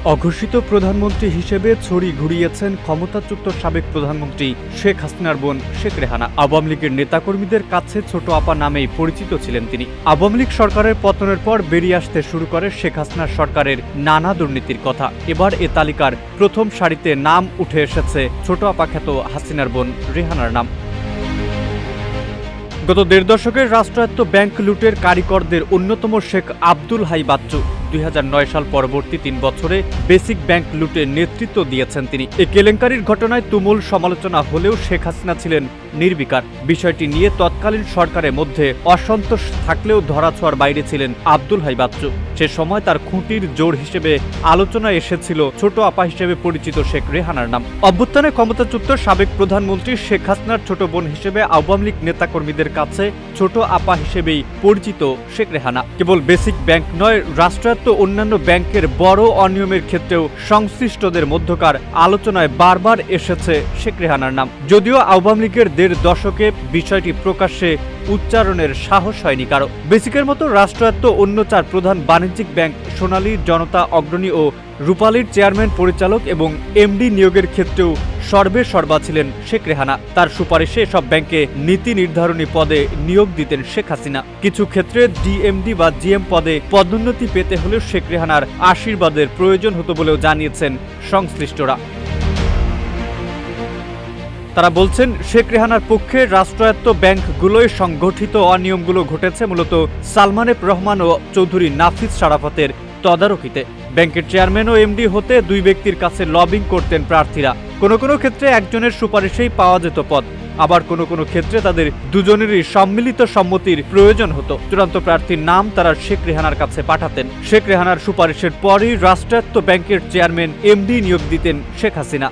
অঘোষিত প্রধানমন্ত্রী হিসেবে ছড়ি ঘুরিয়েছেন ক্ষমতাচ্যুত সাবেক প্রধানমন্ত্রী শেখ হাসিনার বোন শেখ রেহানা। আওয়ামী লীগের নেতাকর্মীদের কাছে ছোট আপা নামেই পরিচিত ছিলেন তিনি। আওয়ামী লীগ সরকারের পতনের পর বেরিয়ে আসতে শুরু করে শেখ হাসিনার সরকারের নানা দুর্নীতির কথা। এবার এ তালিকার প্রথম সারিতে নাম উঠে এসেছে ছোট আপা খ্যাত হাসিনার বোন রেহানার নাম। গত দেড় দশকের রাষ্ট্রায়ত্ত ব্যাংক লুটের কারিগরদের অন্যতম শেখ আব্দুল হাই বাচ্চু 2009 সাল পরবর্তী 3 বছরে বেসিক ব্যাংক লুটে নেতৃত্ব দিয়েছেন তিনি। এই কেলেঙ্কারির ঘটনায় তুমুল সমালোচনা হলেও শেখ হাসিনা ছিলেন নির্বিকার। বিষয়টি নিয়ে তৎকালীন সরকারের মধ্যে অসন্তোষ থাকলেও ধরাছোঁয়ার বাইরে ছিলেন আব্দুল হাই বাচ্চু। সে সময় তার খুঁটির জোর হিসেবে আলোচনায় এসেছিল ছোট আপা হিসেবে পরিচিত শেখ রেহানার নাম। অভ্যুত্থানে ক্ষমতাচ্যুত সাবেক প্রধানমন্ত্রী শেখ হাসিনার ছোট বোন হিসেবে আওয়ামী লীগ নেতাকর্মীদের কাছে ছোট আপা হিসেবেই পরিচিত শেখ রেহানা। কেবল বেসিক ব্যাংক নয়, রাষ্ট্রায়ত্ত অন্যান্য ব্যাংকের বড় অনিয়মের ক্ষেত্রেও সংশ্লিষ্টদের মধ্যকার আলোচনায় বারবার এসেছে শেখ রেহানার নাম। যদিও আওয়ামী লীগের দেড় দশকে বিষয়টি প্রকাশ্যে উচ্চারণের সাহস হয়নি কারো। বেসিকের মতো রাষ্ট্রায়ত্ত অন্য 4 প্রধান বাণিজ্যিক ব্যাংক সোনালী, জনতা, অগ্রণী ও রূপালীর চেয়ারম্যান, পরিচালক এবং এমডি নিয়োগের ক্ষেত্রেও সর্বেসর্বা ছিলেন শেখ রেহানা। তার সুপারিশে সব ব্যাংকে নীতি নির্ধারণী পদে নিয়োগ দিতেন শেখ হাসিনা। কিছু ক্ষেত্রে ডিএমডি বা জিএম পদে পদোন্নতি পেতে হলেও শেখ রেহানার আশীর্বাদের প্রয়োজন হতো বলেও জানিয়েছেন সংশ্লিষ্টরা। তারা বলছেন, শেখ রেহানার পক্ষে রাষ্ট্রায়ত্ত ব্যাংকগুলোয় সংগঠিত অনিয়মগুলো ঘটেছে মূলত সালমান এফ রহমান ও চৌধুরী নাফিস শারাফতের তদারকিতে। ব্যাংকের চেয়ারম্যান ও এমডি হতে 2 ব্যক্তির কাছে লবিং করতেন প্রার্থীরা। কোনো কোনো ক্ষেত্রে একজনের সুপারিশেই পাওয়া যেত পদ, আবার কোনো কোনো ক্ষেত্রে তাদের দুজনেরই সম্মিলিত সম্মতির প্রয়োজন হতো। চূড়ান্ত প্রার্থীর নাম তারা শেখ রেহানার কাছে পাঠাতেন। শেখ রেহানার সুপারিশের পরই রাষ্ট্রায়ত্ত ব্যাংকের চেয়ারম্যান এমডি নিয়োগ দিতেন শেখ হাসিনা।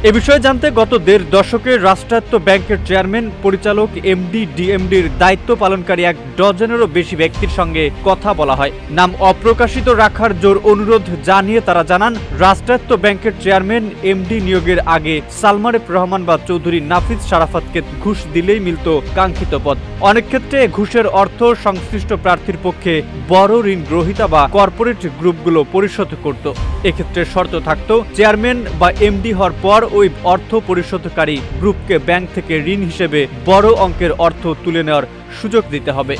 এ বিষয়ে জানতে গত দেড় দশকের রাষ্ট্রায়ত্ত ব্যাংকের চেয়ারম্যান, পরিচালক, এমডি, ডিএমডির দায়িত্ব পালনকারী 1 ডজনেরও বেশি ব্যক্তির সঙ্গে কথা বলা হয়। নাম অপ্রকাশিত রাখার জোর অনুরোধ জানিয়ে তারা জানান, রাষ্ট্রায়ত্ত ব্যাংকের চেয়ারম্যান, এমডি নিয়োগের আগে সালমান এফ রহমান বা চৌধুরী নাফিস শারাফতকে ঘুষ দিলেই মিলত কাঙ্ক্ষিত পদ। অনেক ক্ষেত্রে ঘুষের অর্থ সংশ্লিষ্ট প্রার্থীর পক্ষে বড় ঋণ গ্রহীতা বা কর্পোরেট গ্রুপগুলো পরিশোধ করত। এক্ষেত্রে শর্ত থাকত, চেয়ারম্যান বা এমডি হওয়ার পর ওই অর্থ পরিশোধকারী গ্রুপকে ব্যাংক থেকে ঋণ হিসেবে বড় অঙ্কের অর্থ তুলে নেওয়ার সুযোগ দিতে হবে।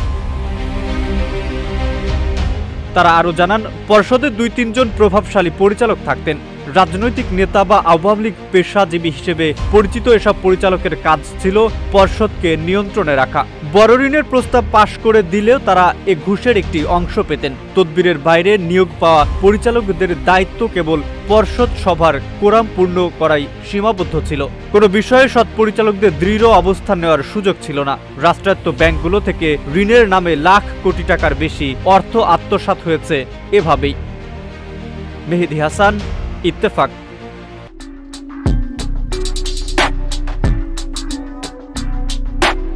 তারা আরও জানান, পর্ষদে 2-3 জন প্রভাবশালী পরিচালক থাকতেন। রাজনৈতিক নেতা বা আওয়ামী লীগ পেশাজীবী হিসেবে পরিচিত এসব পরিচালকের কাজ ছিল পর্ষদকে নিয়ন্ত্রণে রাখা। বড় ঋণের প্রস্তাব পাশ করে দিলেও তারা এ ঘুষের একটি অংশ পেতেন। তদবিরের বাইরে নিয়োগ পাওয়া পরিচালকদের দায়িত্ব কেবল পর্ষদ সভার কোরাম পূর্ণ করাই সীমাবদ্ধ ছিল। কোনো বিষয়ে সৎ পরিচালকদের দৃঢ় অবস্থান নেওয়ার সুযোগ ছিল না। রাষ্ট্রায়ত্ত ব্যাংকগুলো থেকে ঋণের নামে লাখ কোটি টাকার বেশি অর্থ আত্মসাৎ হয়েছে এভাবেই। মেহেদী হাসান, ইত্তেফাক।